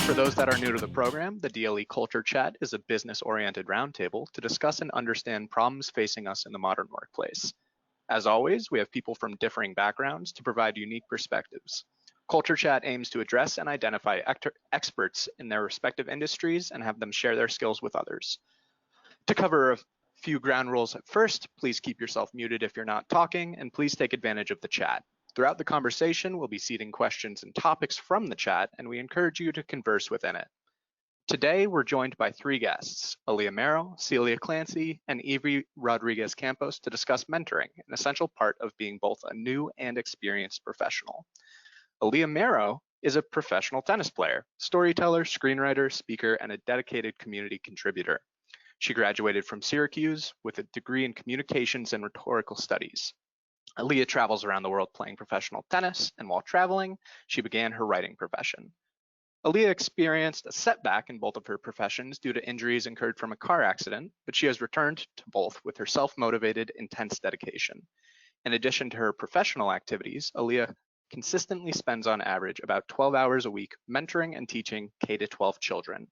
For those that are new to the program, the DLE Culture Chat is a business-oriented roundtable to discuss and understand problems facing us in the modern workplace. As always, we have people from differing backgrounds to provide unique perspectives. Culture Chat aims to address and identify experts in their respective industries and have them share their skills with others. To cover a few ground rules at first, please keep yourself muted if you're not talking, and please take advantage of the chat. Throughout the conversation, we'll be seeding questions and topics from the chat, and we encourage you to converse within it. Today, we're joined by three guests, Aaliyah Marrow, Celia Clancy, and Evie Rodriguez Campos to discuss mentoring, an essential part of being both a new and experienced professional. Aaliyah Marrow is a professional tennis player, storyteller, screenwriter, speaker, and a dedicated community contributor. She graduated from Syracuse with a degree in communications and rhetorical studies. Aleah travels around the world playing professional tennis, and while traveling, she began her writing profession. Aleah experienced a setback in both of her professions due to injuries incurred from a car accident, but she has returned to both with her self-motivated, intense dedication. In addition to her professional activities, Aleah consistently spends on average about 12 hours a week mentoring and teaching K-12 children.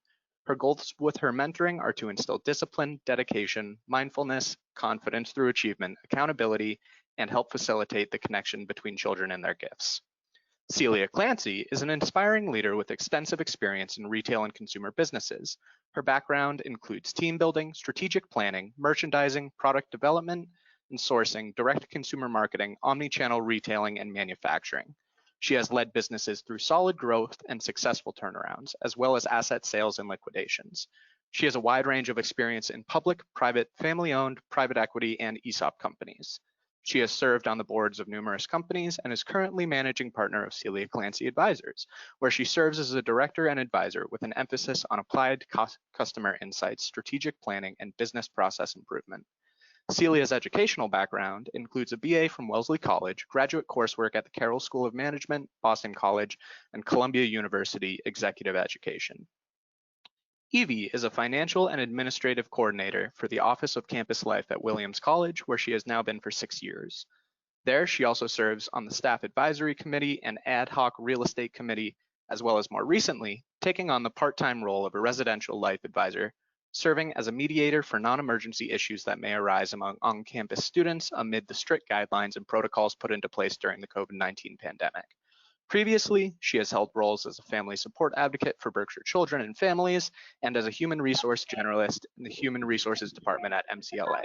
Her goals with her mentoring are to instill discipline, dedication, mindfulness, confidence through achievement, accountability, and help facilitate the connection between children and their gifts. Celia Clancy is an inspiring leader with extensive experience in retail and consumer businesses. Her background includes team building, strategic planning, merchandising, product development and sourcing, direct consumer marketing, omni-channel retailing, and manufacturing. She has led businesses through solid growth and successful turnarounds, as well as asset sales and liquidations. She has a wide range of experience in public, private, family-owned, private equity, and ESOP companies. She has served on the boards of numerous companies and is currently managing partner of Celia Clancy Advisors, where she serves as a director and advisor with an emphasis on applied customer insights, strategic planning, and business process improvement. Celia's educational background includes a BA from Wellesley College, graduate coursework at the Carroll School of Management, Boston College, and Columbia University Executive Education. Evie is a financial and administrative coordinator for the Office of Campus Life at Williams College, where she has now been for 6 years. There, she also serves on the Staff Advisory Committee and Ad Hoc Real Estate Committee, as well as more recently, taking on the part-time role of a residential life advisor, serving as a mediator for non-emergency issues that may arise among on-campus students amid the strict guidelines and protocols put into place during the COVID-19 pandemic. Previously, she has held roles as a family support advocate for Berkshire Children and Families and as a human resource generalist in the Human Resources Department at MCLA.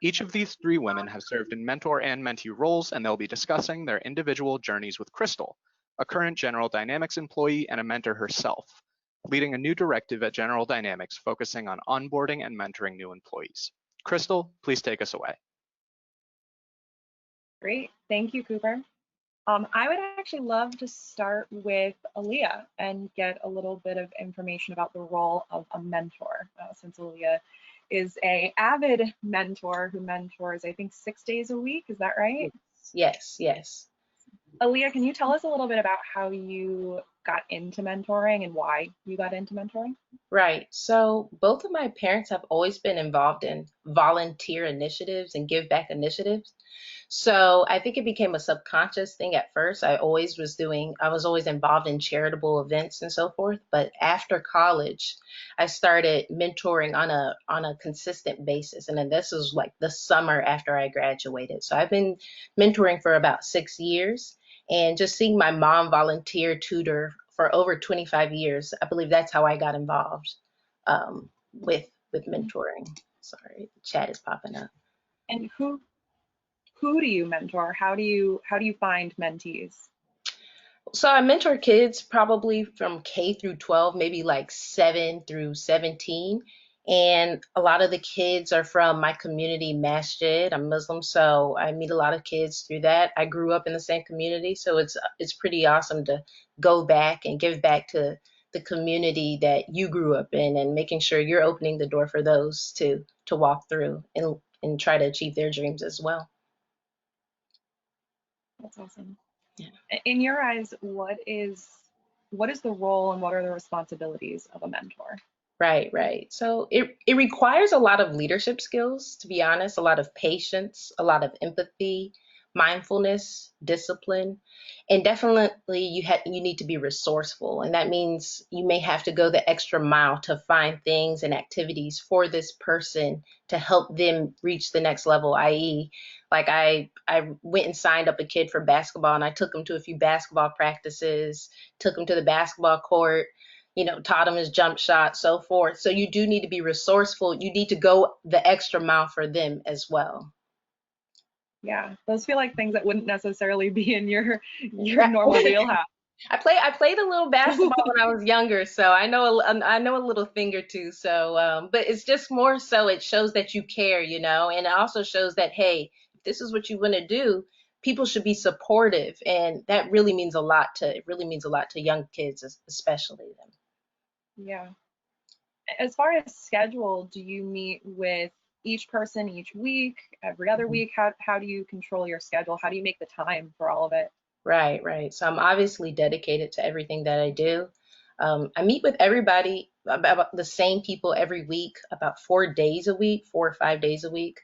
Each of these three women have served in mentor and mentee roles, and they'll be discussing their individual journeys with Crystal, a current General Dynamics employee and a mentor herself, leading a new directive at General Dynamics focusing on onboarding and mentoring new employees. Crystal, please take us away. Great, thank you, Cooper. I would actually love to start with Aleah and get a little bit of information about the role of a mentor, since Aleah is an avid mentor who mentors, I think, 6 days a week. Is that right? Yes, yes. Aleah, can you tell us a little bit about how you got into mentoring and why you got into mentoring? Right. So both of my parents have always been involved in volunteer initiatives and give back initiatives. So I think it became a subconscious thing at first. I was always involved in charitable events and so forth. But after college, I started mentoring on a consistent basis. And then this was like the summer after I graduated. So I've been mentoring for about 6 years. And just seeing my mom volunteer tutor for over 25 years, I believe that's how I got involved with mentoring. Sorry, the chat is popping up. And who do you mentor? How do you find mentees? So I mentor kids probably from K through 12, maybe like 7 through 17. And a lot of the kids are from my community, Masjid. I'm Muslim, so I meet a lot of kids through that. I grew up in the same community, so it's pretty awesome to go back and give back to the community that you grew up in and making sure you're opening the door for those to walk through and try to achieve their dreams as well. That's awesome. Yeah. In your eyes, what is the role and what are the responsibilities of a mentor? Right. So it requires a lot of leadership skills, to be honest, a lot of patience, a lot of empathy, mindfulness, discipline, and definitely you need to be resourceful. And that means you may have to go the extra mile to find things and activities for this person to help them reach the next level, i.e., like I went and signed up a kid for basketball, and I took him to a few basketball practices, took him to the basketball court, taught him his jump shot, so forth. So you do need to be resourceful. You need to go the extra mile for them as well. Yeah, those feel like things that wouldn't necessarily be in your normal wheelhouse. I played a little basketball when I was younger, so I know a little thing or two. So, but it's just more so it shows that you care, and it also shows that, hey, if this is what you want to do, people should be supportive, and that really means a lot to young kids, especially them. Yeah. As far as schedule, do you meet with each person each week, every other week? How do you control your schedule? How do you make the time for all of it? Right. So I'm obviously dedicated to everything that I do. I meet with everybody, about the same people every week, about 4 days a week, 4 or 5 days a week.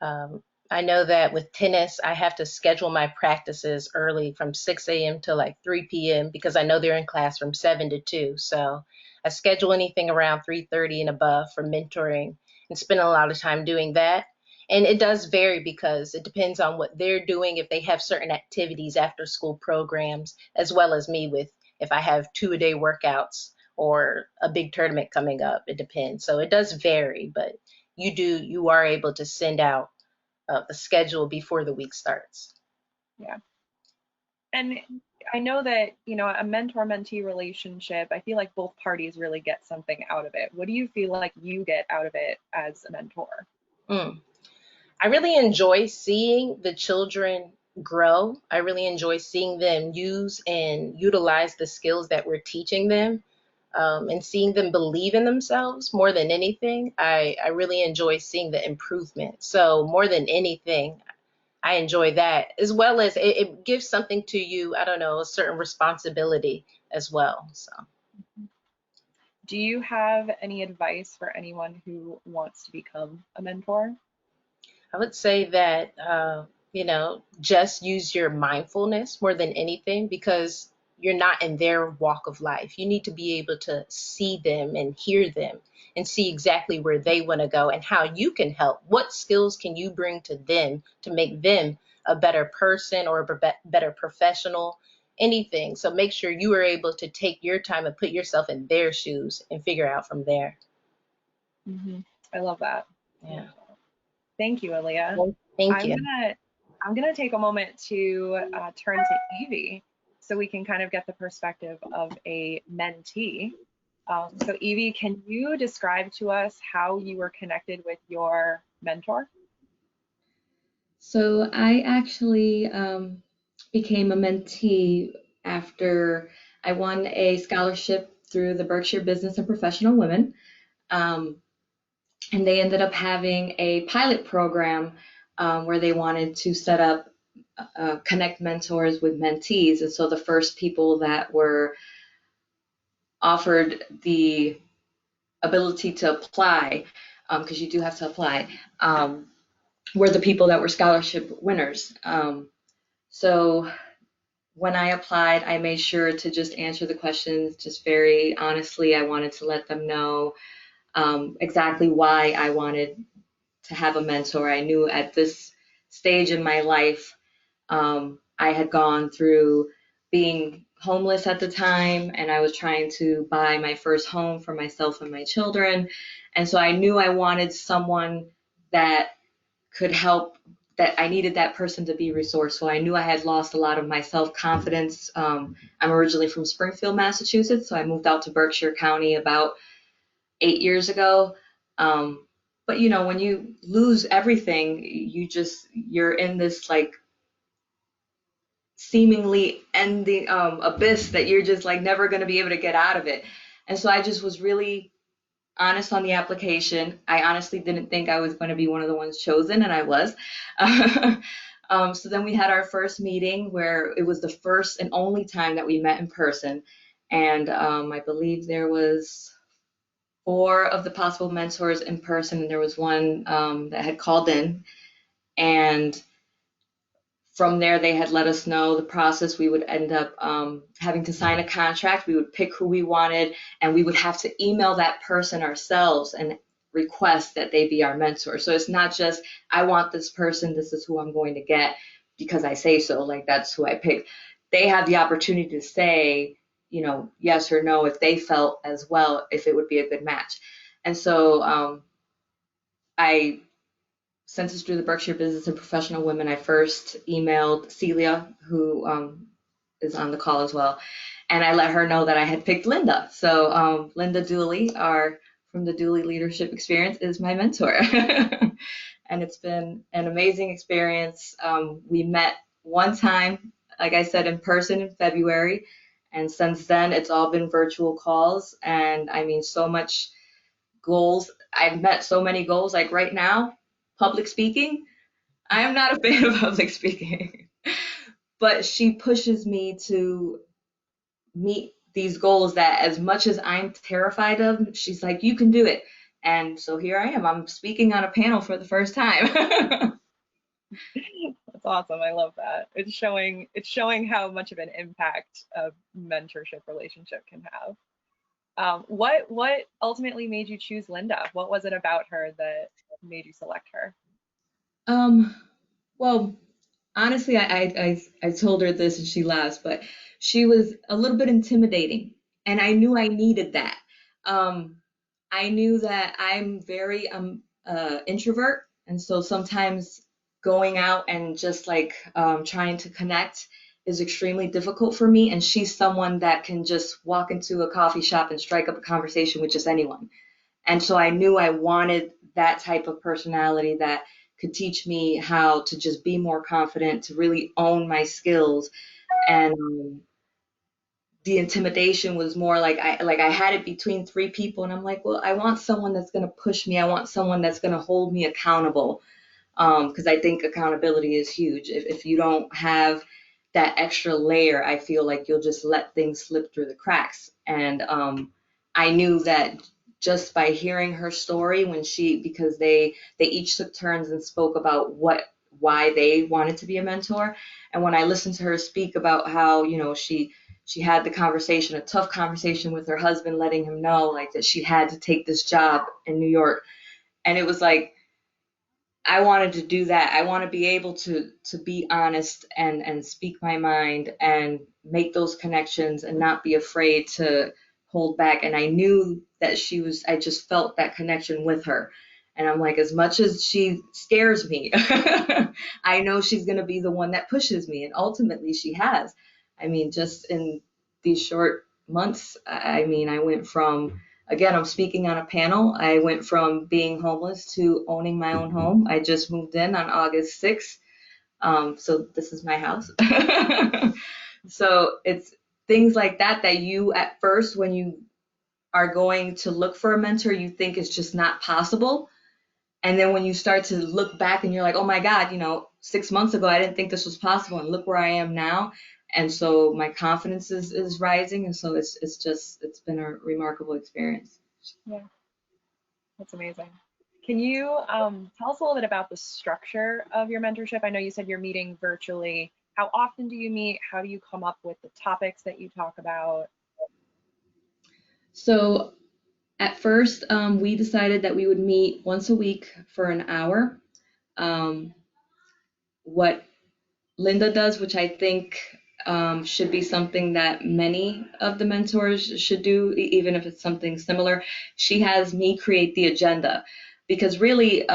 I know that with tennis, I have to schedule my practices early from 6 a.m. to like 3 p.m. because I know they're in class from 7 to 2. So I schedule anything around 3:30 and above for mentoring and spend a lot of time doing that. And it does vary because it depends on what they're doing, if they have certain activities, after school programs, as well as me with if I have 2-a-day workouts or a big tournament coming up. It depends. So it does vary, but you are able to send out the schedule before the week starts. Yeah. And I know that, a mentor-mentee relationship, I feel like both parties really get something out of it. What do you feel like you get out of it as a mentor? I really enjoy seeing the children grow. I really enjoy seeing them use and utilize the skills that we're teaching them, and seeing them believe in themselves more than anything. I really enjoy seeing the improvement. So more than anything, I enjoy that, as well as it gives something to you, I don't know, a certain responsibility as well. So. Do you have any advice for anyone who wants to become a mentor? I would say that, just use your mindfulness more than anything, because you're not in their walk of life. You need to be able to see them and hear them and see exactly where they want to go and how you can help. What skills can you bring to them to make them a better person or a better professional? Anything. So make sure you are able to take your time and put yourself in their shoes and figure out from there. I love that. Yeah. Thank you, Aleah. Well, thank you. I'm gonna take a moment to turn to Evie so we can kind of get the perspective of a mentee. So Evie, can you describe to us how you were connected with your mentor? So I actually became a mentee after I won a scholarship through the Berkshire Business and Professional Women. And they ended up having a pilot program where they wanted to set up connect mentors with mentees. And so the first people that were offered the ability to apply, because you do have to apply, were the people that were scholarship winners. So when I applied, I made sure to just answer the questions just very honestly. I wanted to let them know exactly why I wanted to have a mentor. I knew at this stage in my life, I had gone through being homeless at the time, and I was trying to buy my first home for myself and my children. And so I knew I wanted someone that could help, that I needed that person to be resourceful. I knew I had lost a lot of my self-confidence. I'm originally from Springfield, Massachusetts, so I moved out to Berkshire County about 8 years ago. But when you lose everything, you're in this like seemingly ending abyss that you're just like never going to be able to get out of it. And so I just was really honest on the application. I honestly didn't think I was going to be one of the ones chosen, and I was. So then we had our first meeting where it was the first and only time that we met in person. And I believe there was 4 of the possible mentors in person, and there was one that had called in. And From there, they had let us know the process. We would end up having to sign a contract. We would pick who we wanted, and we would have to email that person ourselves and request that they be our mentor. So it's not just, I want this person, this is who I'm going to get because I say so, like that's who I picked. They have the opportunity to say, you know, yes or no if they felt as well, if it would be a good match. And so I, since it's through the Berkshire Business and Professional Women, I first emailed Celia, who is on the call as well, and I let her know that I had picked Linda. So Linda Dulye, from the Dulye Leadership Experience, is my mentor. And it's been an amazing experience. We met one time, like I said, in person in February, and since then it's all been virtual calls. And I mean, so much goals. I've met so many goals, like right now, public speaking. I am not a fan of public speaking, but she pushes me to meet these goals that, as much as I'm terrified of, she's like, you can do it. And so here I am. I'm speaking on a panel for the first time. That's awesome. I love that. It's showing how much of an impact a mentorship relationship can have. What ultimately made you choose Linda? What was it about her that made you select her? Well, honestly, I told her this and she laughs, but she was a little bit intimidating, and I knew I needed that. I knew that I'm very introvert, and so sometimes going out and just like trying to connect is extremely difficult for me. And she's someone that can just walk into a coffee shop and strike up a conversation with just anyone. And so I knew I wanted that type of personality that could teach me how to just be more confident, to really own my skills. And the intimidation was more like I had it between three people, and I'm like, well, I want someone that's going to push me. I want someone that's going to hold me accountable, because I think accountability is huge. If you don't have that extra layer, I feel like you'll just let things slip through the cracks. And I knew that just by hearing her story, because they each took turns and spoke about why they wanted to be a mentor. And when I listened to her speak about how, you know, she had the conversation, a tough conversation with her husband, letting him know like that she had to take this job in New York. And it was like, I wanted to do that. I want to be able to be honest and speak my mind and make those connections and not be afraid to hold back. And I knew that I just felt that connection with her. And I'm like, as much as she scares me, I know she's going to be the one that pushes me. And ultimately she has. I mean, just in these short months, I mean, I went from, again, I'm speaking on a panel. I went from being homeless to owning my own home. I just moved in on August 6th. So this is my house. So it's things like that you, at first, when you are going to look for a mentor, you think it's just not possible. And then when you start to look back and you're like, oh my God, you know, 6 months ago, I didn't think this was possible. And look where I am now. And so my confidence is rising. And so it's been a remarkable experience. Yeah, that's amazing. Can you tell us a little bit about the structure of your mentorship? I know you said you're meeting virtually. How often do you meet? How do you come up with the topics that you talk about? So at first, we decided that we would meet once a week for an hour. What Linda does, which I think should be something that many of the mentors should do, even if it's something similar, she has me create the agenda. Because really,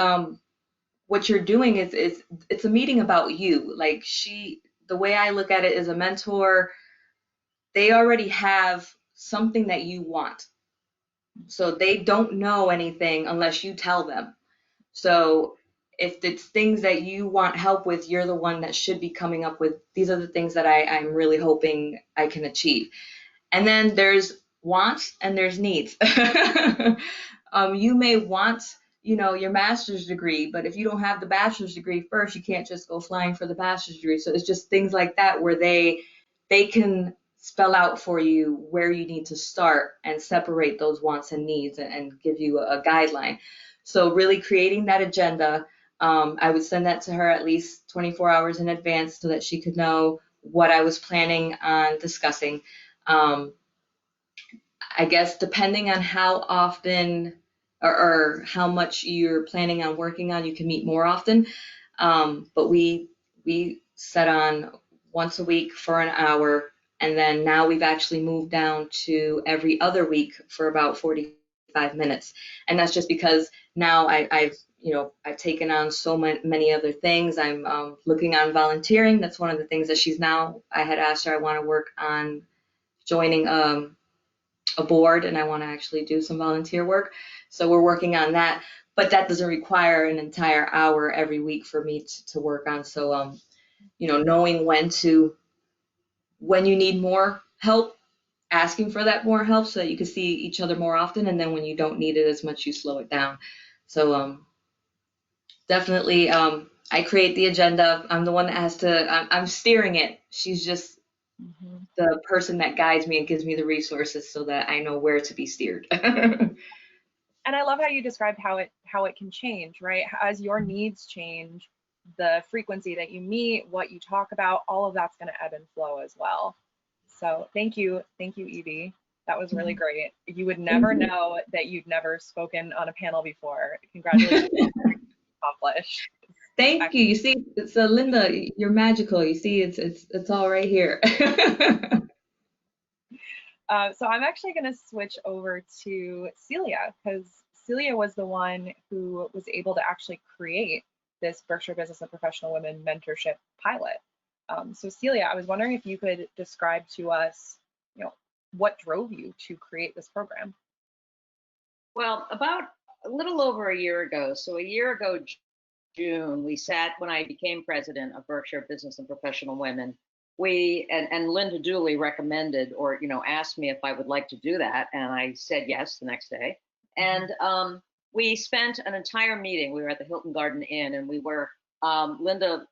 what you're doing is it's a meeting about you. Like the way I look at it is, a mentor, they already have something that you want. So they don't know anything unless you tell them. So if it's things that you want help with, you're the one that should be coming up with, these are the things that I'm really hoping I can achieve. And then there's wants and there's needs. You may want, you know, your master's degree, but if you don't have the bachelor's degree first, you can't just go flying for the bachelor's degree. So it's just things like that where they can spell out for you where you need to start and separate those wants and needs and give you a guideline. So really creating that agenda, I would send that to her at least 24 hours in advance so that she could know what I was planning on discussing. I guess depending on how often or how much you're planning on working on, you can meet more often. But we set on once a week for an hour, and then now we've actually moved down to every other week for about 45 minutes. And that's just because now I've taken on so many other things. I'm looking on volunteering. That's one of the things that I had asked her, I want to work on joining a board, and I want to actually do some volunteer work. So we're working on that, but that doesn't require an entire hour every week for me to work on. So, knowing when you need more help, asking for that more help so that you can see each other more often. And then when you don't need it as much, you slow it down. So, definitely, I create the agenda. I'm the one that has to, I'm steering it. She's just the person that guides me and gives me the resources so that I know where to be steered. And I love how you described how it can change, right? As your needs change, the frequency that you meet, what you talk about, all of that's going to ebb and flow as well. So thank you, Evie. That was really great. You would never know that you'd never spoken on a panel before. Congratulations, accomplished. Thank you. You see, so Linda, you're magical. You see, it's all right here. So I'm actually going to switch over to Celia, because Celia was the one who was able to actually create this Berkshire Business and Professional Women Mentorship pilot. So Celia, I was wondering if you could describe to us, what drove you to create this program? Well, about a little over a year ago, so a year ago, June, we sat when I became president of Berkshire Business and Professional Women. And Linda Dulye recommended or asked me if I would like to do that, and I said yes the next day. And we spent an entire meeting. We were at the Hilton Garden Inn, and we were Linda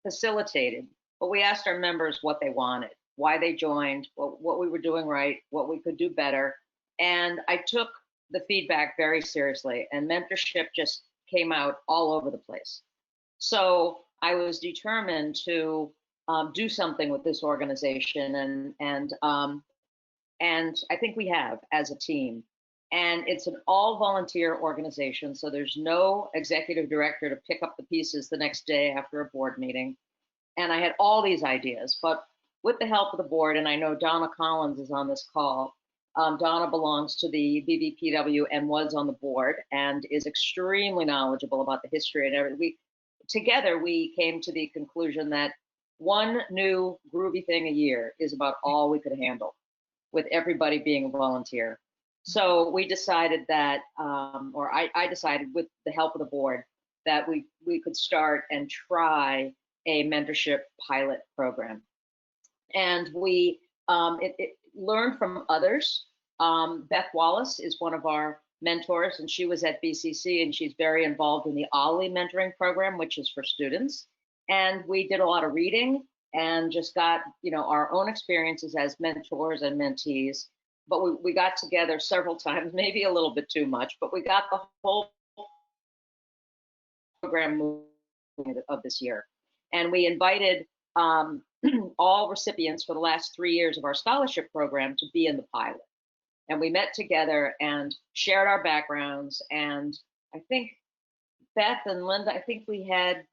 facilitated, but we asked our members what they wanted, why they joined, what we were doing right, what we could do better. And I took the feedback very seriously, and mentorship just came out all over the place. So I was determined to do something with this organization, and I think we have as a team. And it's an all volunteer organization, so there's no executive director to pick up the pieces the next day after a board meeting. And I had all these ideas, but with the help of the board, and I know Donna Collins is on this call. Donna belongs to the BBPW and was on the board and is extremely knowledgeable about the history and everything. Together, we came to the conclusion that one new groovy thing a year is about all we could handle, with everybody being a volunteer. So we decided that, or I decided with the help of the board, that we could start and try a mentorship pilot program. And we learned from others. Beth Wallace is one of our mentors, and she was at BCC, and she's very involved in the Aleah mentoring program, which is for students. And we did a lot of reading and just got our own experiences as mentors and mentees. But we got together several times, maybe a little bit too much, but we got the whole program of this year. And we invited all recipients for the last 3 years of our scholarship program to be in the pilot. And we met together and shared our backgrounds. And I think Beth and Linda, I think we had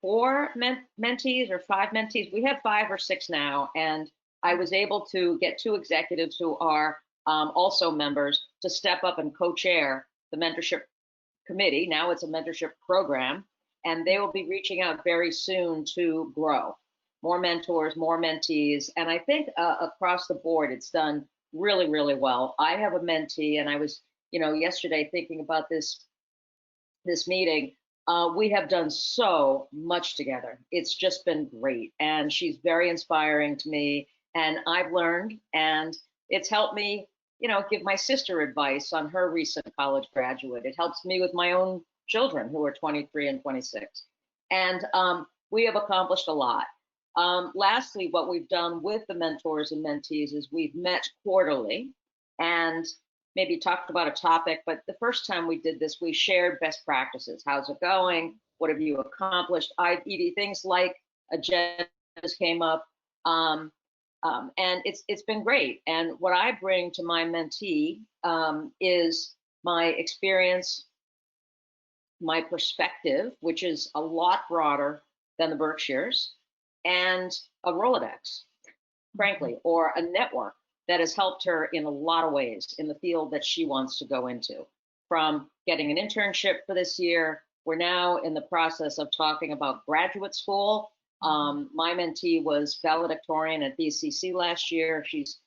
4 mentees or 5 mentees. We have 5 or 6 now. And I was able to get 2 executives who are also members to step up and co-chair the mentorship committee. Now it's a mentorship program, and they will be reaching out very soon to grow more mentors, more mentees. And I think across the board, it's done really, really well. I have a mentee, and I was, yesterday thinking about this meeting. We have done so much together. It's just been great. And she's very inspiring to me. And I've learned, and it's helped me, give my sister advice on her recent college graduate. It helps me with my own children who are 23 and 26. And we have accomplished a lot. Lastly, what we've done with the mentors and mentees is we've met quarterly, and maybe talked about a topic, but the first time we did this, we shared best practices. How's it going? What have you accomplished? Things like agendas came up, and it's been great. And what I bring to my mentee is my experience, my perspective, which is a lot broader than the Berkshires, and a Rolodex, frankly, or a network that has helped her in a lot of ways in the field that she wants to go into. From getting an internship for this year, we're now in the process of talking about graduate school. My mentee was valedictorian at BCC last year. She's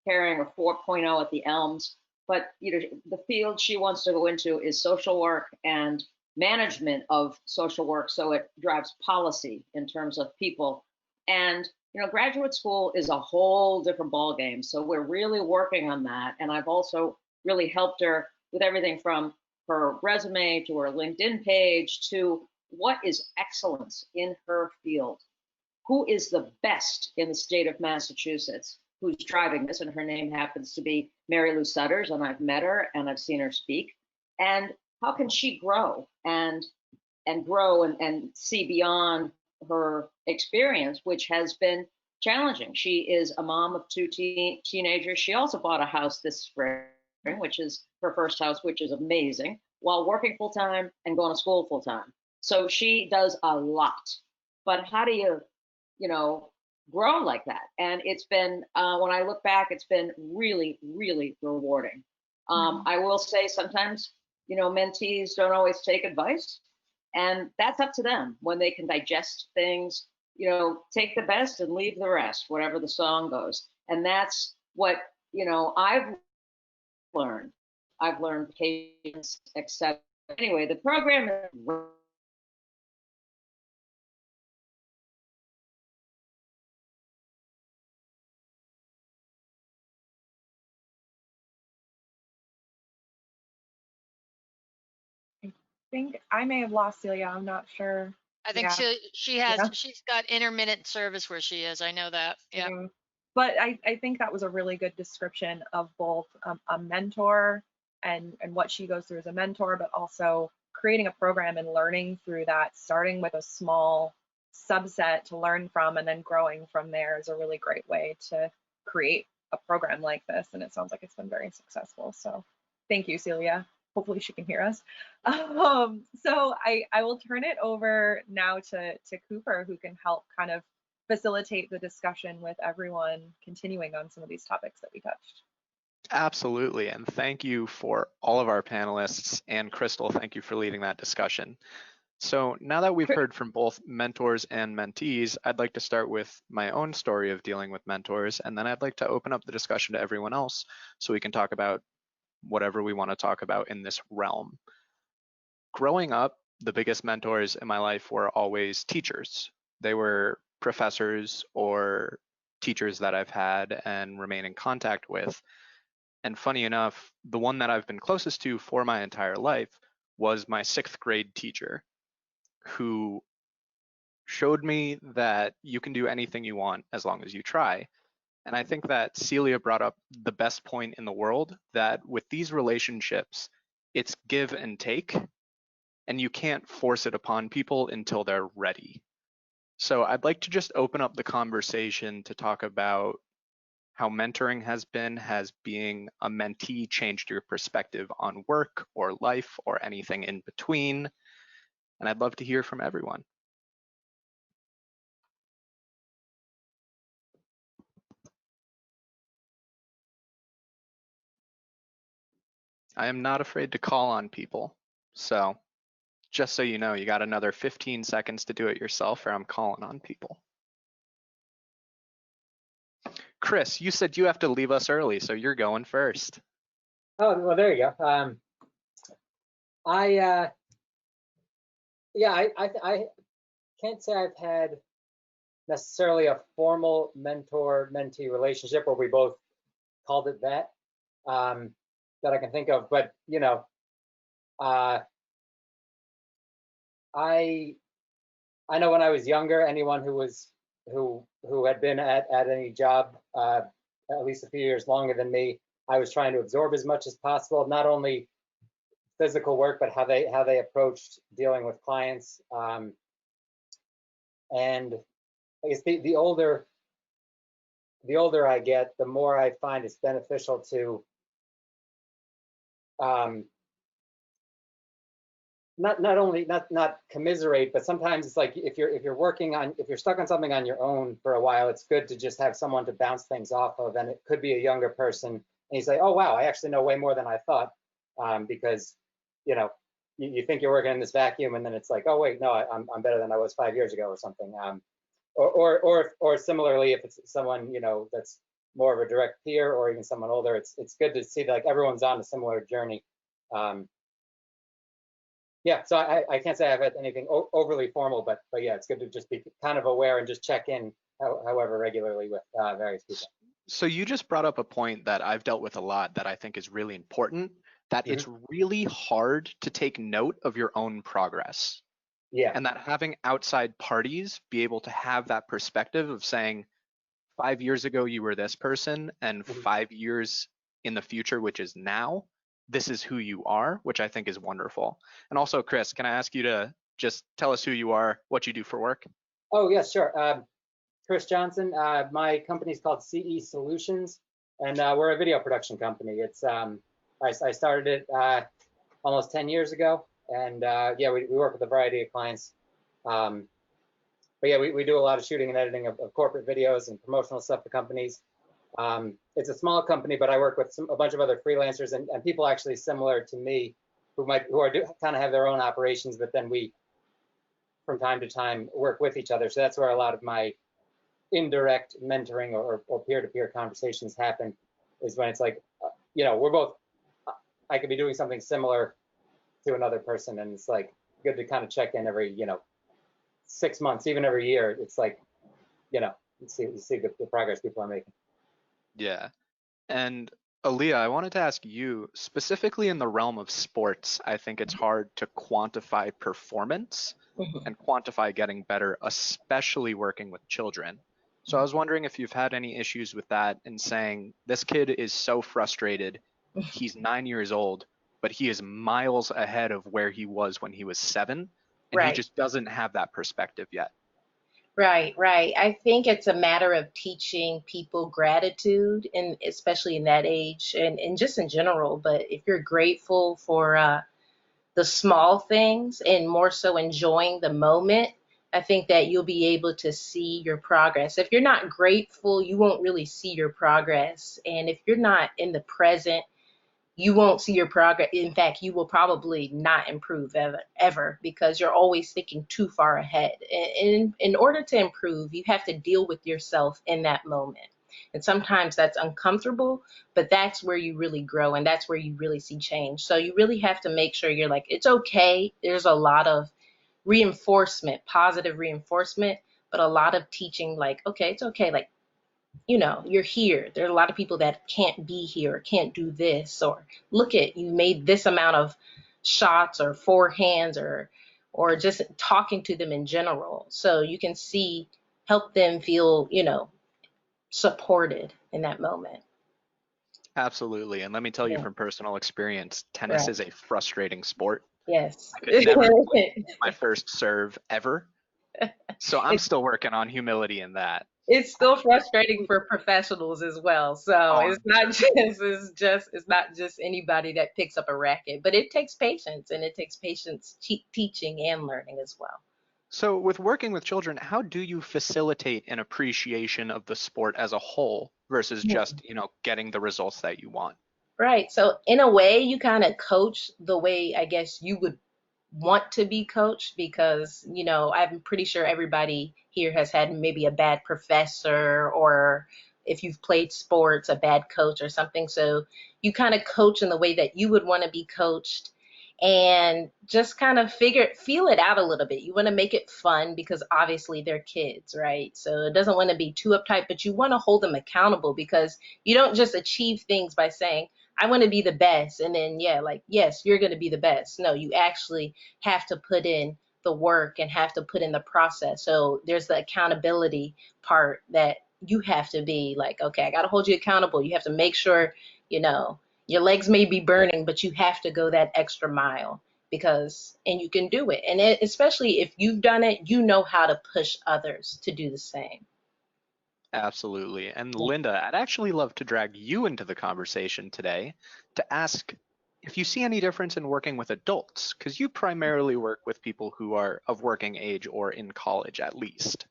carrying a 4.0 at the Elms. But the field she wants to go into is social work and management of social work, so it drives policy in terms of people. And graduate school is a whole different ballgame. So we're really working on that. And I've also really helped her with everything from her resume to her LinkedIn page to what is excellence in her field. Who is the best in the state of Massachusetts who's driving this? And her name happens to be Mary Lou Sutters, and I've met her and I've seen her speak. And how can she grow and grow and see beyond her experience, which has been challenging? She is a mom of two teenagers. She also bought a house this spring, which is her first house, which is amazing, while working full time and going to school full time. So she does a lot. But how do you grow like that? And it's been, when I look back, it's been really, really rewarding. I will say sometimes, mentees don't always take advice, and that's up to them when they can digest things. Take the best and leave the rest, whatever the song goes. And that's what, I've learned. I've learned patience, etc. Anyway, the program is I think I may have lost Celia. I'm not sure. I think Yeah. she's got intermittent service where she is. I know that. Yeah. But I think that was a really good description of both a mentor and what she goes through as a mentor, but also creating a program and learning through that, starting with a small subset to learn from and then growing from there is a really great way to create a program like this. And it sounds like it's been very successful. So thank you, Celia. Hopefully she can hear us. So I will turn it over now to Cooper, who can help kind of facilitate the discussion with everyone, continuing on some of these topics that we touched. Absolutely, and thank you for all of our panelists, and Crystal, thank you for leading that discussion. So now that we've heard from both mentors and mentees, I'd like to start with my own story of dealing with mentors, and then I'd like to open up the discussion to everyone else so we can talk about whatever we want to talk about in this realm. Growing up, the biggest mentors in my life were always teachers. They were professors or teachers that I've had and remain in contact with. And funny enough, the one that I've been closest to for my entire life was my 6th grade teacher, who showed me that you can do anything you want as long as you try. And I think that Celia brought up the best point in the world, that with these relationships, it's give and take, and you can't force it upon people until they're ready. So I'd like to just open up the conversation to talk about how mentoring has being a mentee changed your perspective on work or life or anything in between. And I'd love to hear from everyone. I am not afraid to call on people. So just so you know, you got another 15 seconds to do it yourself, or I'm calling on people. Chris, you said you have to leave us early, so you're going first. Oh, well, there you go. I can't say I've had necessarily a formal mentor-mentee relationship where we both called it that, that I can think of. But I know when I was younger, anyone who had been at any job at least a few years longer than me I was trying to absorb as much as possible, not only physical work, but how they approached dealing with clients. And I guess the older I get, the more I find it's beneficial to not commiserate, but sometimes it's like if you're stuck on something on your own for a while, it's good to just have someone to bounce things off of, and it could be a younger person, and you say, oh wow, I actually know way more than I thought, because you think you're working in this vacuum, and then it's like, oh wait, no, I'm better than I was 5 years ago or something. Or similarly, if it's someone that's more of a direct peer, or even someone older, it's good to see that like everyone's on a similar journey. Yeah, so I can't say I've had anything overly formal, but yeah, it's good to just be kind of aware and just check in however regularly with various people. So you just brought up a point that I've dealt with a lot that I think is really important, that it's really hard to take note of your own progress. Yeah. And that having outside parties be able to have that perspective of saying, 5 years ago you were this person, and 5 years in the future, which is now, this is who you are, which I think is wonderful. And also, Chris, can I ask you to just tell us who you are, what you do for work? Oh, yes, sure. Chris Johnson. My company's called CE Solutions, and we're a video production company. It's I started it almost 10 years ago, and yeah, we work with a variety of clients. But yeah, we do a lot of shooting and editing of corporate videos and promotional stuff for companies. It's a small company, but I work with a bunch of other freelancers and people actually similar to me who kind of have their own operations, but then we, from time to time, work with each other. So that's where a lot of my indirect mentoring or peer-to-peer conversations happen, is when it's like, we're both, I could be doing something similar to another person, and it's like good to kind of check in every, 6 months, even every year. It's like, you see the progress people are making. Yeah. And Aleah, I wanted to ask you, specifically in the realm of sports, I think it's hard to quantify performance and quantify getting better, especially working with children. So I was wondering if you've had any issues with that, and saying, this kid is so frustrated, he's 9 years old, but he is miles ahead of where he was when he was 7, and he just doesn't have that perspective yet. Right. I think it's a matter of teaching people gratitude, and especially in that age, and just in general. But if you're grateful for the small things, and more so enjoying the moment, I think that you'll be able to see your progress. If you're not grateful, you won't really see your progress. And if you're not in the present, you won't see your progress. In fact, you will probably not improve ever, because you're always thinking too far ahead. And in order to improve, you have to deal with yourself in that moment. And sometimes that's uncomfortable, but that's where you really grow, and that's where you really see change. So you really have to make sure you're like, it's okay. There's a lot of reinforcement, positive reinforcement, but a lot of teaching, like, okay, it's okay. Like, you're here. There are a lot of people that can't be here, or can't do this, or look at, you made this amount of shots or forehands, or just talking to them in general. So you can help them feel, supported in that moment. Absolutely. And let me tell you from personal experience, tennis is a frustrating sport. Yes. I could never play my first serve ever. So I'm still working on humility in that. It's still frustrating for professionals as well. So it's not just anybody that picks up a racket, but it takes patience, and it takes patience teaching and learning as well. So with working with children, how do you facilitate an appreciation of the sport as a whole versus just, getting the results that you want? Right. So in a way, you kind of coach the way, I guess, you would want to be coached, because I'm pretty sure everybody here has had maybe a bad professor, or if you've played sports, a bad coach or something. So you kind of coach in the way that you would want to be coached, and just kind of feel it out a little bit. You want to make it fun, because obviously they're kids, right? So it doesn't want to be too uptight, but you want to hold them accountable, because you don't just achieve things by saying, I want to be the best, and then, yes, you're going to be the best. No, you actually have to put in the work and have to put in the process. So there's the accountability part, that you have to be like, okay, I got to hold you accountable. You have to make sure, You know, your legs may be burning, but you have to go that extra mile and you can do it. And especially if you've done it, you know how to push others to do the same. Absolutely. And Linda, I'd actually love to drag you into the conversation today to ask if you see any difference in working with adults, because you primarily work with people who are of working age or in college at least.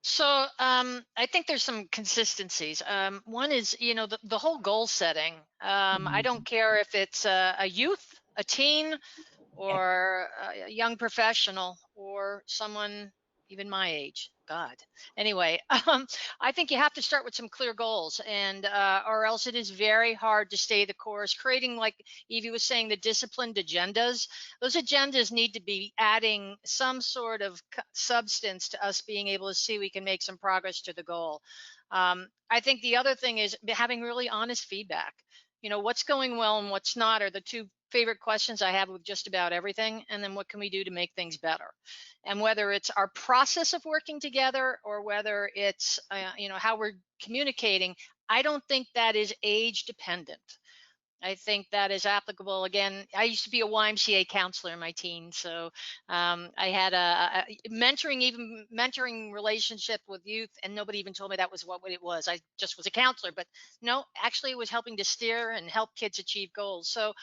So I think there's some consistencies. One is, the whole goal setting. I don't care if it's a youth, a teen, or a young professional, or someone even my age. God. Anyway, I think you have to start with some clear goals, and or else it is very hard to stay the course. Creating, like Evie was saying, the disciplined agendas. Those agendas need to be adding some sort of substance to us being able to see we can make some progress to the goal. I think the other thing is having really honest feedback. What's going well and what's not are the two favorite questions I have with just about everything. And then what can we do to make things better? And whether it's our process of working together or whether it's, how we're communicating, I don't think that is age dependent. I think that is applicable. Again, I used to be a YMCA counselor in my teens, so I had a mentoring relationship with youth, and nobody even told me that was what it was. I just was a counselor, but no, actually, it was helping to steer and help kids achieve goals. So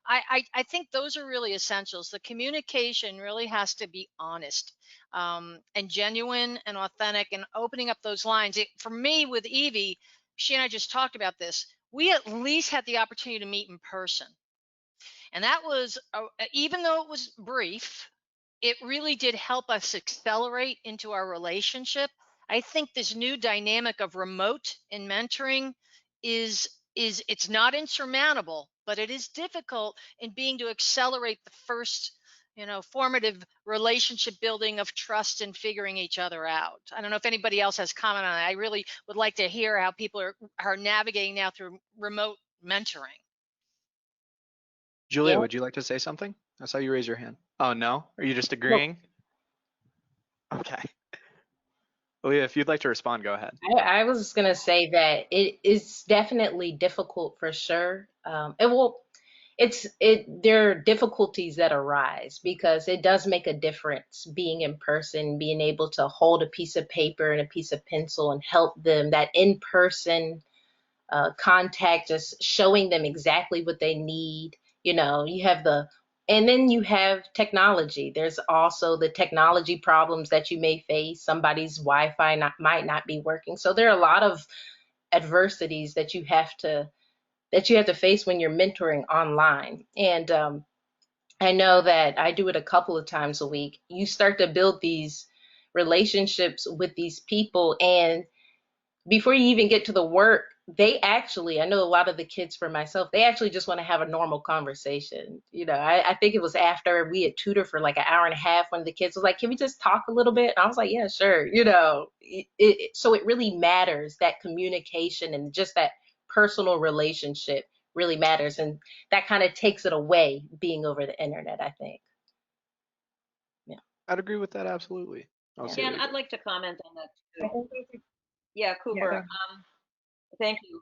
I think those are really essentials. The communication really has to be honest and genuine and authentic, and opening up those lines. For me, with Evie, she and I just talked about this. We at least had the opportunity to meet in person. And that was, even though it was brief, it really did help us accelerate into our relationship. I think this new dynamic of remote in mentoring it's not insurmountable, but it is difficult in being to accelerate the first formative relationship building of trust and figuring each other out. I don't know if anybody else has comment on it. I really would like to hear how people are navigating now through remote mentoring. Julia, would you like to say something? I saw you raise your hand. Oh, no? Are you just agreeing? Nope. Okay. Aleah, if you'd like to respond, go ahead. I was just going to say that it is definitely difficult for sure. There are difficulties that arise because it does make a difference being in person, being able to hold a piece of paper and a piece of pencil and help them, that in-person contact, just showing them exactly what they need. And then you have technology. There's also the technology problems that you may face. Somebody's Wi-Fi might not be working. So there are a lot of adversities that you have to face when you're mentoring online. And I know that I do it a couple of times a week. You start to build these relationships with these people, and before you even get to the work, I know a lot of the kids, for myself, they actually just want to have a normal conversation. I think it was after we had tutored for like an hour and a half when the kids was like, can we just talk a little bit? And I was like, yeah, sure. So it really matters, that communication and just that personal relationship really matters. And that kind of takes it away being over the internet, I think. Yeah. I'd agree with that, absolutely. Dan, I'd like to comment on that too. Yeah, Cooper. Thank you.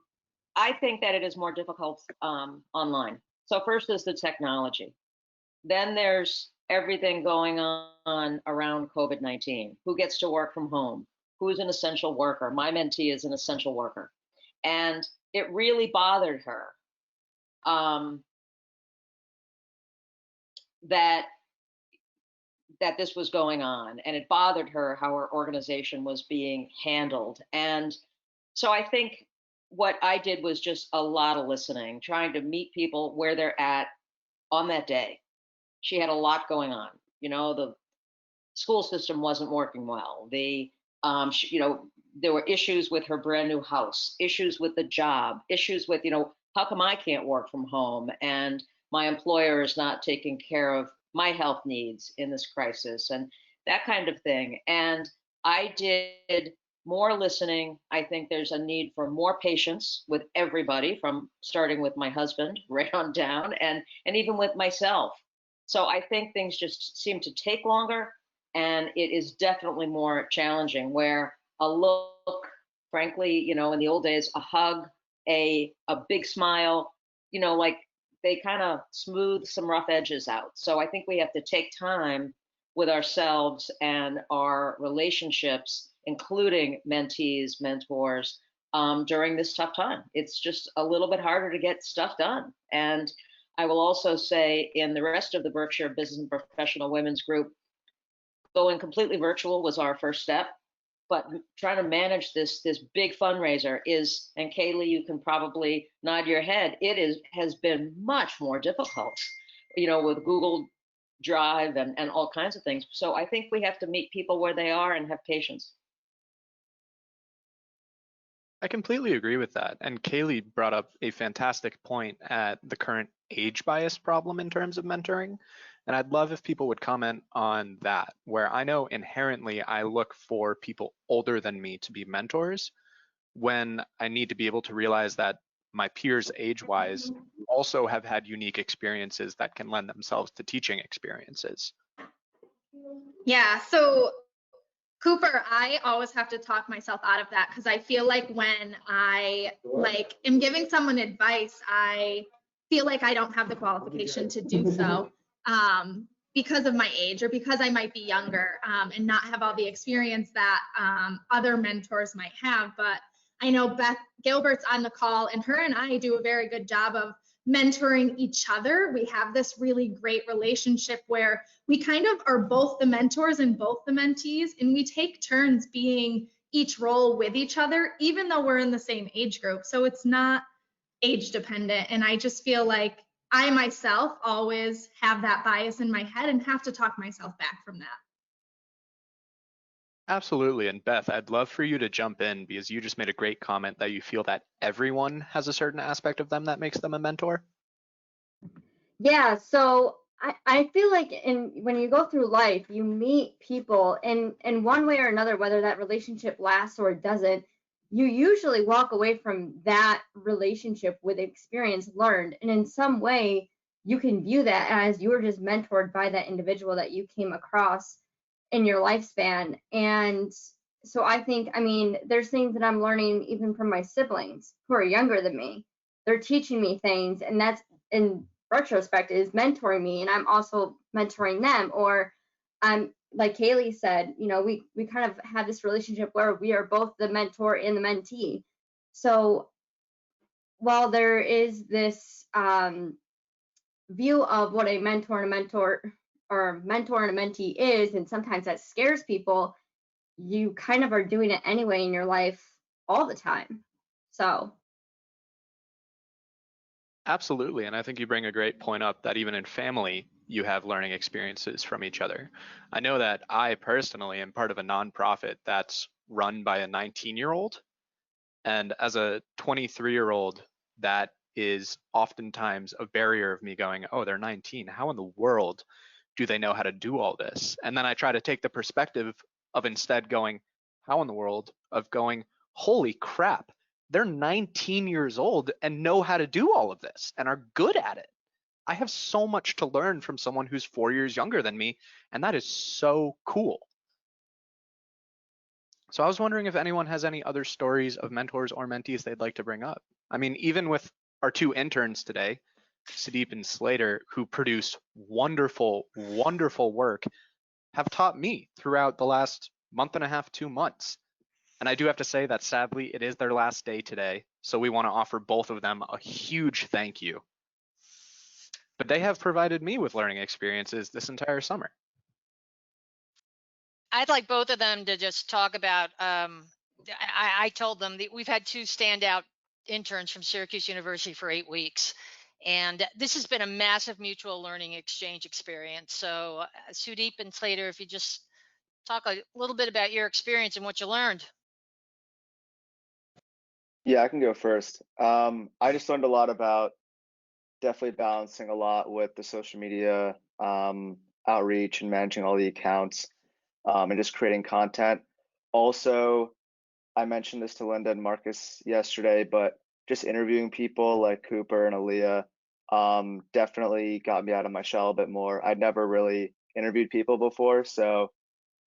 I think that it is more difficult online. So first is the technology. Then there's everything going on around COVID-19. Who gets to work from home? Who's an essential worker? My mentee is an essential worker. And it really bothered her that this was going on, and it bothered her how her organization was being handled. And so I think what I did was just a lot of listening, trying to meet people where they're at on that day. She had a lot going on. The school system wasn't working well. There were issues with her brand new house, issues with the job, issues with, how come I can't work from home and my employer is not taking care of my health needs in this crisis, and that kind of thing. And I did more listening. I think there's a need for more patience with everybody, from starting with my husband right on down, and even with myself. So I think things just seem to take longer, and it is definitely more challenging, where a look, frankly, in the old days, a hug, a big smile, you know, like they kind of smooth some rough edges out. So I think we have to take time with ourselves and our relationships, including mentees, mentors, during this tough time. It's just a little bit harder to get stuff done. And I will also say, in the rest of the Berkshire Business and Professional Women's Group, going completely virtual was our first step. But trying to manage this big fundraiser is, and Kaylee, you can probably nod your head, has been much more difficult, you know, with Google Drive and all kinds of things. So I think we have to meet people where they are and have patience. I completely agree with that. And Kaylee brought up a fantastic point at the current age bias problem in terms of mentoring. And I'd love if people would comment on that, where I know inherently I look for people older than me to be mentors when I need to be able to realize that my peers age-wise also have had unique experiences that can lend themselves to teaching experiences. Yeah, so Cooper, I always have to talk myself out of that because I feel like when I am giving someone advice, I feel like I don't have the qualification to do so because of my age or because I might be younger and not have all the experience that other mentors might have. But I know Beth Gilbert's on the call, and her and I do a very good job of mentoring each other. We have this really great relationship where we kind of are both the mentors and both the mentees, and we take turns being each role with each other, even though we're in the same age group. So it's not age dependent. And I just feel like I myself always have that bias in my head and have to talk myself back from that. Absolutely. And Beth, I'd love for you to jump in because you just made a great comment that you feel that everyone has a certain aspect of them that makes them a mentor. Yeah, so I feel like when you go through life, you meet people in one way or another, whether that relationship lasts or it doesn't, you usually walk away from that relationship with experience learned. And in some way, you can view that as you were just mentored by that individual that you came across in your lifespan. And so I think, I mean, there's things that I'm learning even from my siblings who are younger than me. They're teaching me things, and that's in retrospect is mentoring me, and I'm also mentoring them. Or I'm like Kaylee said, you know, we kind of have this relationship where we are both the mentor and the mentee. So while there is this view of what a mentor and a mentor or a mentor and a mentee is, and sometimes that scares people, you kind of are doing it anyway in your life all the time. So Absolutely. And I think you bring a great point up that even in family, you have learning experiences from each other. I know that I personally am part of a nonprofit that's run by a 19-year-old. And as a 23-year-old, that is oftentimes a barrier of me going, oh, they're 19. How in the world do they know how to do all this? And then I try to take the perspective of instead going, how in the world of going, holy crap, they're 19 years old and know how to do all of this and are good at it. I have so much to learn from someone who's 4 years younger than me, and that is so cool. So I was wondering if anyone has any other stories of mentors or mentees they'd like to bring up. I mean, even with our two interns today, Sudeep and Slater, who produce wonderful, wonderful work, have taught me throughout the last month and a half, 2 months. And I do have to say that sadly, it is their last day today. So we want to offer both of them a huge thank you. But they have provided me with learning experiences this entire summer. I'd like both of them to just talk about, I told them that we've had two standout interns from Syracuse University for 8 weeks. And this has been a massive mutual learning exchange experience. So Sudeep and Slater, if you just talk a little bit about your experience and what you learned. Yeah, I can go first. I just learned a lot about definitely balancing a lot with the social media outreach and managing all the accounts and just creating content. Also, I mentioned this to Linda and Marcus yesterday, but just interviewing people like Cooper and Aleah definitely got me out of my shell a bit more. I'd never really interviewed people before, so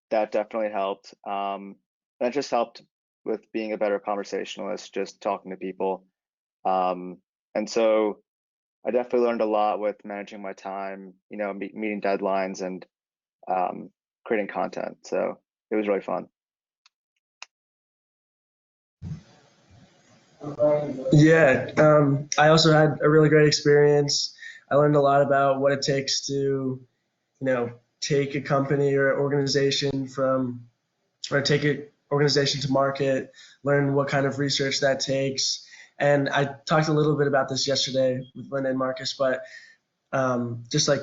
that definitely helped. That just helped with being a better conversationalist, just talking to people. And so I definitely learned a lot with managing my time, you know, meeting deadlines and creating content. So it was really fun. Yeah, I also had a really great experience. I learned a lot about what it takes to, you know, take a company or organization take an organization to market, learn what kind of research that takes. And I talked a little bit about this yesterday with Linda and Marcus, but just like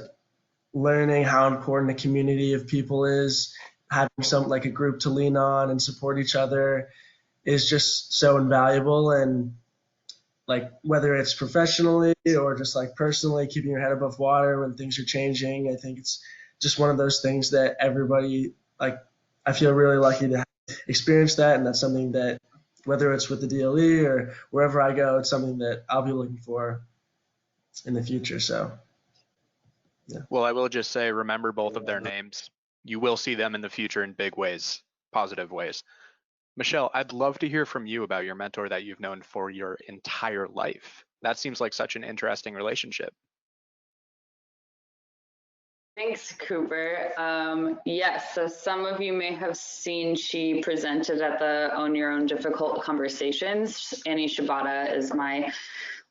learning how important a community of people is, having like a group to lean on and support each other is just so invaluable. And like whether it's professionally or just like personally, keeping your head above water when things are changing, I think it's just one of those things that everybody, like, I feel really lucky to experience that, and that's something that whether it's with the DLE or wherever I go, it's something that I'll be looking for in the future. So yeah. Well, I will just say, remember both of their names. You will see them in the future in big ways, positive ways. Michelle, I'd love to hear from you about your mentor that you've known for your entire life. That seems like such an interesting relationship. Thanks, Cooper. Yes, so some of you may have seen she presented at the Own Your Own Difficult Conversations. Annie Shibata is my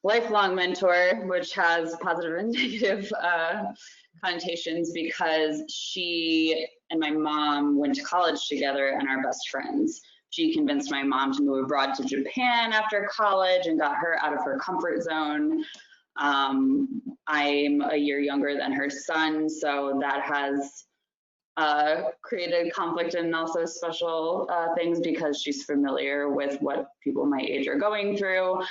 lifelong mentor, which has positive and negative connotations because she and my mom went to college together and are best friends. She convinced my mom to move abroad to Japan after college and got her out of her comfort zone. I'm a year younger than her son, so that has created conflict and also special things because she's familiar with what people my age are going through.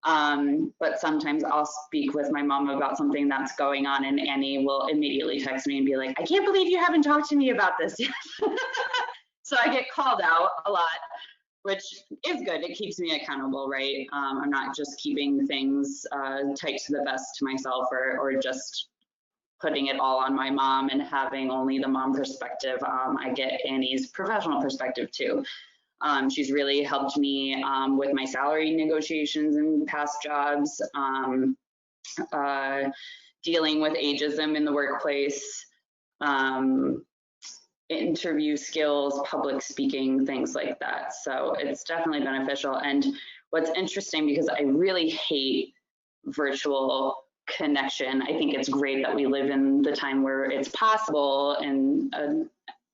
But sometimes I'll speak with my mom about something that's going on and Annie will immediately text me and be like, I can't believe you haven't talked to me about this yet. So I get called out a lot, which is good. It keeps me accountable, right? I'm not just keeping things tight to the vest to myself or just putting it all on my mom and having only the mom perspective. I get Annie's professional perspective too. She's really helped me with my salary negotiations in past jobs, dealing with ageism in the workplace, interview skills, public speaking, things like that. So it's definitely beneficial. And what's interesting, because I really hate virtual connection, I think it's great that we live in the time where it's possible in a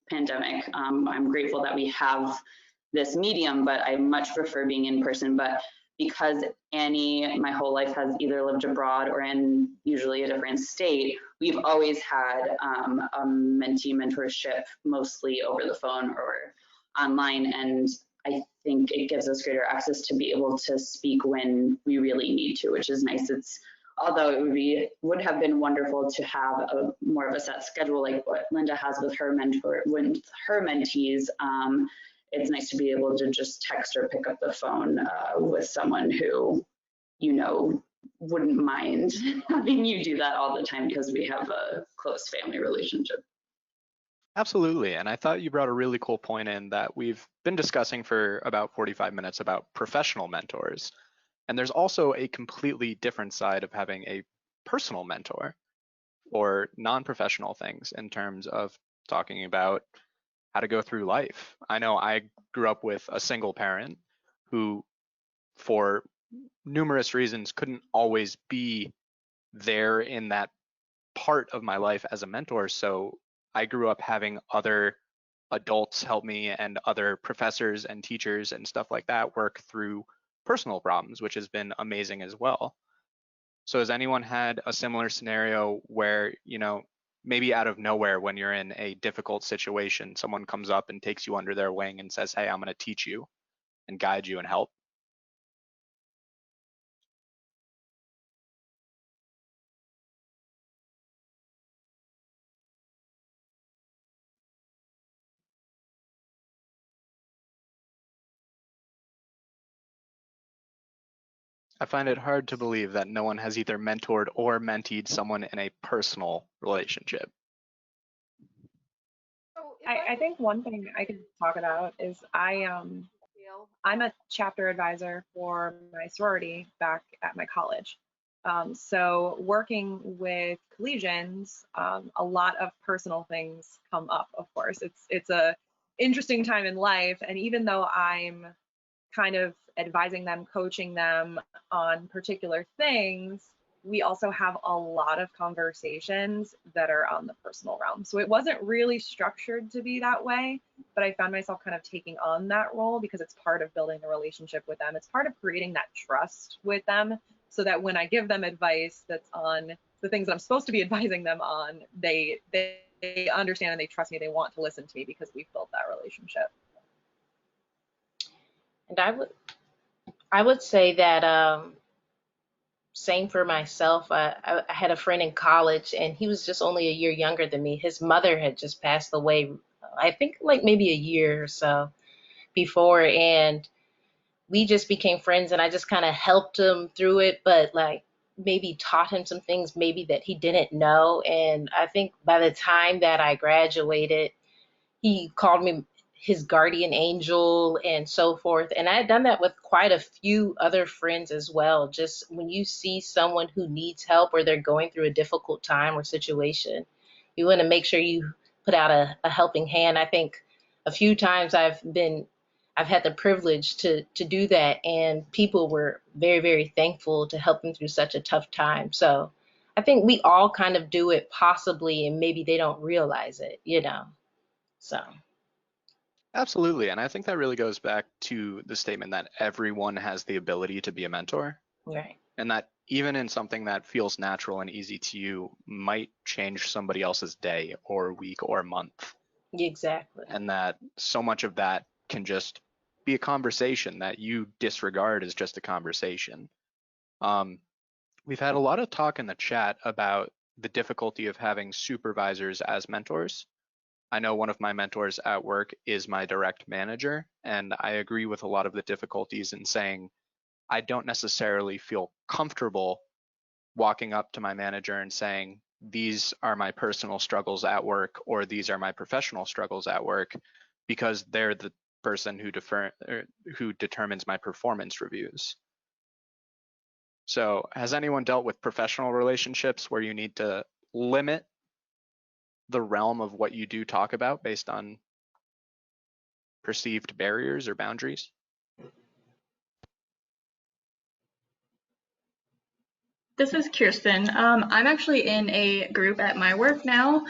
pandemic. I'm grateful that we have this medium, but I much prefer being in person. But because Annie, my whole life, has either lived abroad or in usually a different state, we've always had a mentee mentorship, mostly over the phone or online. And I think it gives us greater access to be able to speak when we really need to, which is nice. Although it would have been wonderful to have more of a set schedule like what Linda has with her mentees. It's nice to be able to just text or pick up the phone with someone who, you know, wouldn't mind having you do that all the time because we have a close family relationship. Absolutely. And I thought you brought a really cool point in that we've been discussing for about 45 minutes about professional mentors. And there's also a completely different side of having a personal mentor or non-professional things in terms of talking about how to go through life. I know I grew up with a single parent who, for numerous reasons, couldn't always be there in that part of my life as a mentor. So I grew up having other adults help me and other professors and teachers and stuff like that work through personal problems, which has been amazing as well. So has anyone had a similar scenario where, you know, maybe out of nowhere when you're in a difficult situation, someone comes up and takes you under their wing and says, hey, I'm going to teach you and guide you and help? I find it hard to believe that no one has either mentored or menteed someone in a personal relationship. I think one thing I could talk about is I So I'm a chapter advisor for my sorority back at my college. So working with collegians, a lot of personal things come up, of course. It's a interesting time in life. And even though I'm kind of advising them, coaching them on particular things, we also have a lot of conversations that are on the personal realm. So it wasn't really structured to be that way, but I found myself kind of taking on that role because it's part of building the relationship with them. It's part of creating that trust with them so that when I give them advice that's on the things that I'm supposed to be advising them on, they understand and they trust me. They want to listen to me because we've built that relationship. And I would say that same for myself. I had a friend in college, and he was just only a year younger than me. His mother had just passed away, I think like maybe a year or so before, and we just became friends, and I just kind of helped him through it, but like maybe taught him some things maybe that he didn't know. And I think by the time that I graduated, he called me his guardian angel and so forth. And I had done that with quite a few other friends as well. Just when you see someone who needs help or they're going through a difficult time or situation, you want to make sure you put out a helping hand. I think a few times I've had the privilege to do that, and people were very, very thankful to help them through such a tough time. So I think we all kind of do it possibly, and maybe they don't realize it, so. Absolutely. And I think that really goes back to the statement that everyone has the ability to be a mentor. Right. And that even in something that feels natural and easy to you might change somebody else's day or week or month. Exactly. And that so much of that can just be a conversation that you disregard as just a conversation. We've had a lot of talk in the chat about the difficulty of having supervisors as mentors. I know one of my mentors at work is my direct manager, and I agree with a lot of the difficulties in saying I don't necessarily feel comfortable walking up to my manager and saying, these are my personal struggles at work, or these are my professional struggles at work, because they're the person who determines my performance reviews. So has anyone dealt with professional relationships where you need to limit the realm of what you do talk about based on perceived barriers or boundaries? This is Kirsten. I'm actually in a group at my work now.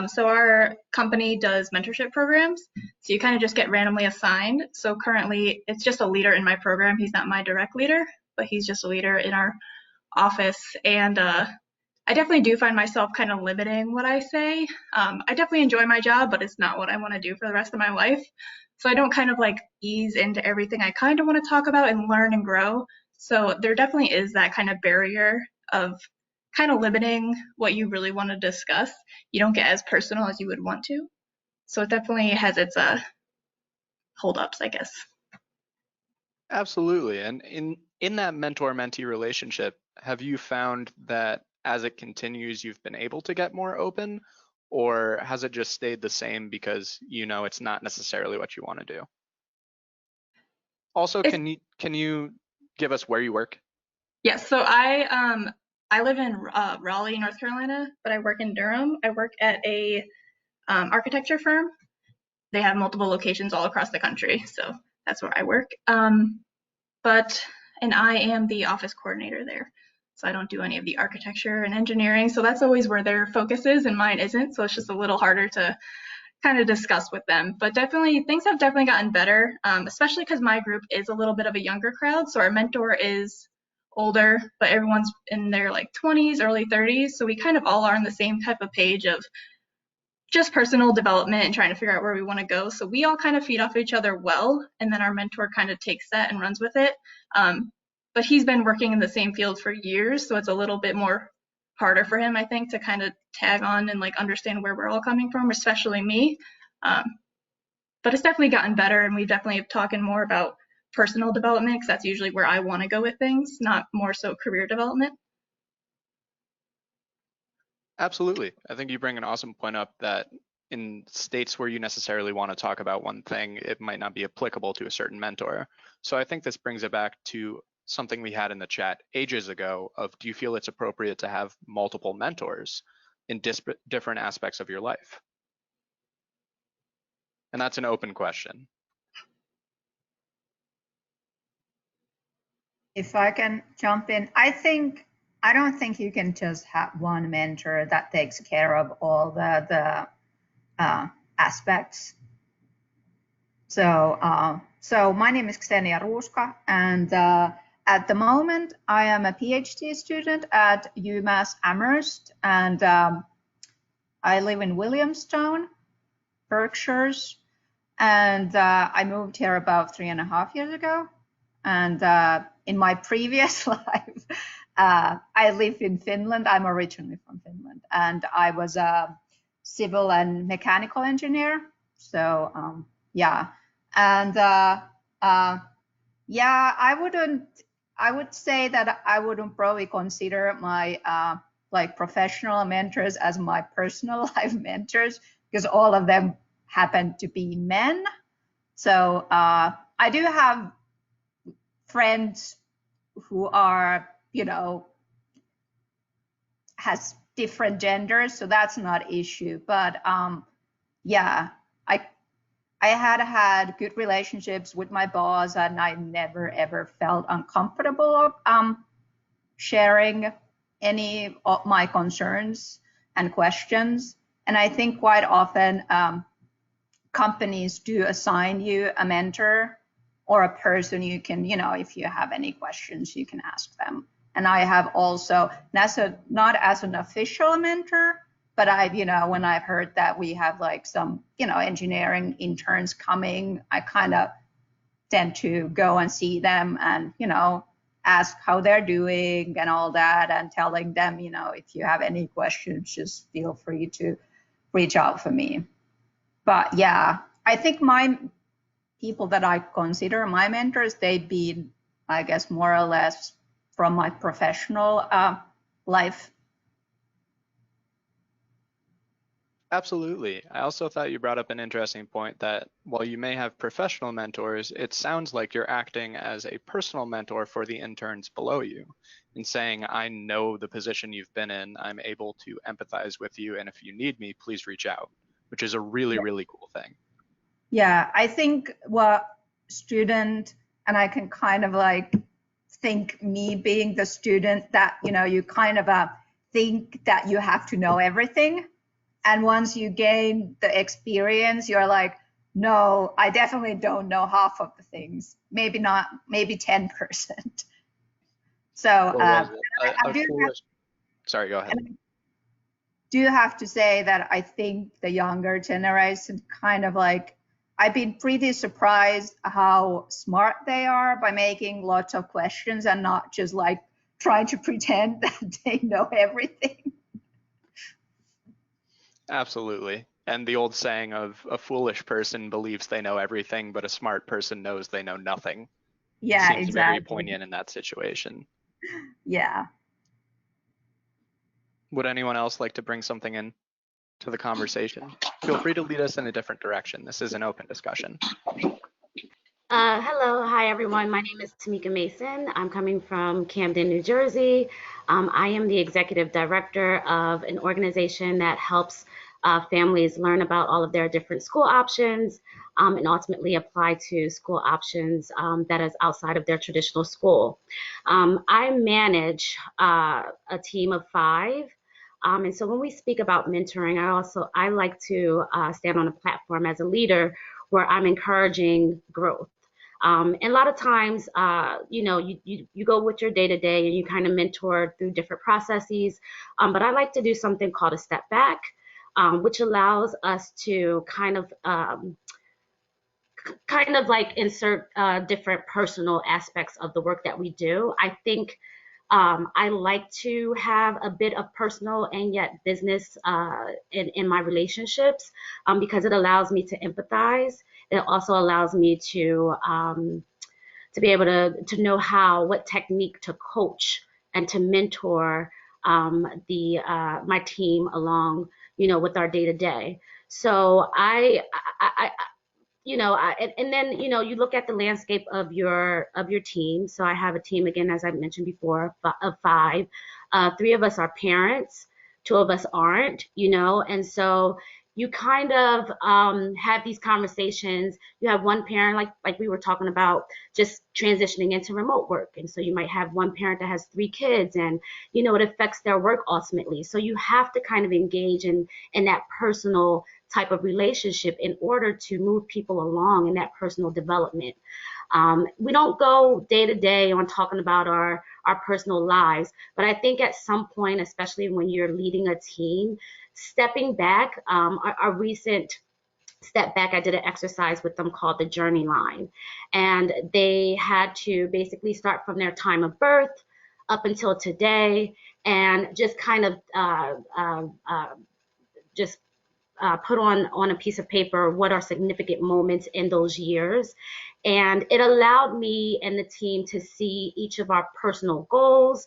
So our company does mentorship programs. So you kind of just get randomly assigned. So currently it's just a leader in my program. He's not my direct leader, but he's just a leader in our office. And I definitely do find myself kind of limiting what I say. I definitely enjoy my job, but it's not what I want to do for the rest of my life. So I don't kind of like ease into everything I kind of want to talk about and learn and grow. So there definitely is that kind of barrier of kind of limiting what you really want to discuss. You don't get as personal as you would want to. So it definitely has its holdups, I guess. Absolutely. And in that mentor-mentee relationship, have you found that as it continues, you've been able to get more open, or has it just stayed the same because it's not necessarily what you want to do? Also, can you give us where you work? Yes, so I live in Raleigh, North Carolina, but I work in Durham. I work at a architecture firm. They have multiple locations all across the country, so that's where I work. And I am the office coordinator there. So I don't do any of the architecture and engineering. So that's always where their focus is and mine isn't. So it's just a little harder to kind of discuss with them. But definitely, things have definitely gotten better, especially because my group is a little bit of a younger crowd. So our mentor is older, but everyone's in their like 20s, early 30s. So we kind of all are on the same type of page of just personal development and trying to figure out where we want to go. So we all kind of feed off each other well, and then our mentor kind of takes that and runs with it. But he's been working in the same field for years, so it's a little bit more harder for him, I think, to kind of tag on and like understand where we're all coming from, especially me. But it's definitely gotten better, and we've definitely talking more about personal development, because that's usually where I want to go with things, not more so career development. Absolutely. I think you bring an awesome point up that in states where you necessarily want to talk about one thing, it might not be applicable to a certain mentor. So I think this brings it back to something we had in the chat ages ago of, do you feel it's appropriate to have multiple mentors in different aspects of your life? And that's an open question. If I can jump in, I don't think you can just have one mentor that takes care of all the aspects. So, so my name is Celia, and at the moment I am a PhD student at UMass Amherst, and I live in Williamstown, Berkshires, and I moved here about 3.5 years ago. And in my previous life, I lived in Finland. I'm originally from Finland, and I was a civil and mechanical engineer. So yeah, and yeah, I would say that I wouldn't probably consider my like professional mentors as my personal life mentors, because all of them happen to be men. So I do have friends who are, you know, has different genders, so that's not issue. But yeah, I had good relationships with my boss, and I never ever felt uncomfortable sharing any of my concerns and questions. And I think quite often companies do assign you a mentor or a person you can, you know, if you have any questions, you can ask them. And I have also, not as an official mentor, but I've, you know, when I've heard that we have like some, you know, engineering interns coming, I kind of tend to go and see them and, you know, ask how they're doing and all that, and telling them, you know, if you have any questions, just feel free to reach out for me. But yeah, I think my people that I consider my mentors, they've been, I guess, more or less from my professional life. Absolutely. I also thought you brought up an interesting point that while you may have professional mentors, it sounds like you're acting as a personal mentor for the interns below you and saying, I know the position you've been in, I'm able to empathize with you, and if you need me, please reach out, which is a really, really cool thing. Yeah, I think what student, and I can kind of like think me being the student that, you know, you kind of think that you have to know everything. And once you gain the experience, you're like, no, I definitely don't know half of the things. Maybe not, maybe 10%. So sorry, go ahead. I do have to say that I think the younger generation kind of like, I've been pretty surprised how smart they are by making lots of questions and not just like trying to pretend that they know everything. Absolutely. And the old saying of a foolish person believes they know everything, but a smart person knows they know nothing. Yeah, seems exactly. very poignant in that situation. Yeah. Would anyone else like to bring something in to the conversation? Feel free to lead us in a different direction. This is an open discussion. Hello, hi everyone. My name is Tamika Mason. I'm coming from Camden, New Jersey. I am the executive director of an organization that helps families learn about all of their different school options and ultimately apply to school options that is outside of their traditional school. I manage a team of 5. And so when we speak about mentoring, I like to stand on a platform as a leader where I'm encouraging growth. And a lot of times, you know, you go with your day-to-day and you kind of mentor through different processes. But I like to do something called a step back, which allows us to kind of like insert different personal aspects of the work that we do. I think I like to have a bit of personal and yet business in my relationships because it allows me to empathize. It also allows me to be able to know what technique to coach and to mentor my team along, you know, with our day-to-day. So and then you look at the landscape of your team. So I have a team, again, as I mentioned before, of 5. 3 of us are parents, 2 of us aren't, and so you kind of have these conversations. You have one parent, like we were talking about, just transitioning into remote work, and so you might have one parent that has 3 kids, and it affects their work ultimately. So you have to kind of engage in that personal type of relationship in order to move people along in that personal development. We don't go day to day on talking about our personal lives, but I think at some point, especially when you're leading a team, stepping back, our recent step back, I did an exercise with them called the journey line, and they had to basically start from their time of birth up until today, and just kind of put on a piece of paper what are significant moments in those years. And it allowed me and the team to see each of our personal goals,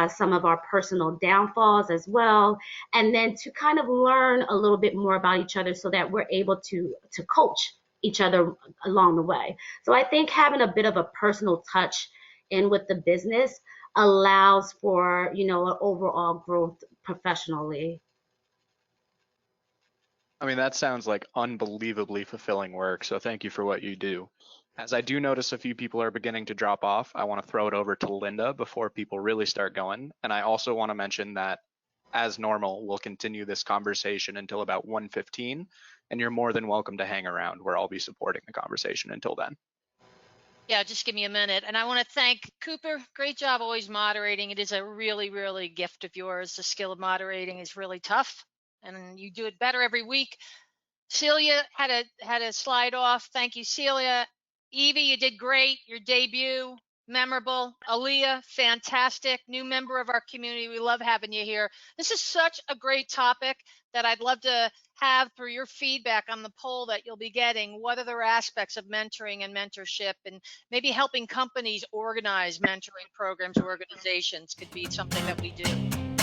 some of our personal downfalls as well, and then to kind of learn a little bit more about each other so that we're able to coach each other along the way. So I think having a bit of a personal touch in with the business allows for, an overall growth professionally. I mean, that sounds like unbelievably fulfilling work, so thank you for what you do. As I do notice a few people are beginning to drop off, I want to throw it over to Linda before people really start going. And I also want to mention that, as normal, we'll continue this conversation until about 1:15, and you're more than welcome to hang around where I'll be supporting the conversation until then. Yeah, just give me a minute. And I want to thank Cooper. Great job always moderating. It is a really, really gift of yours. The skill of moderating is really tough, and you do it better every week. Celia had a slide off. Thank you, Celia. Evie, you did great. Your debut, memorable. Aleah, fantastic. New member of our community. We love having you here. This is such a great topic that I'd love to have through your feedback on the poll that you'll be getting. What other aspects of mentoring and mentorship, and maybe helping companies organize mentoring programs or organizations could be something that we do.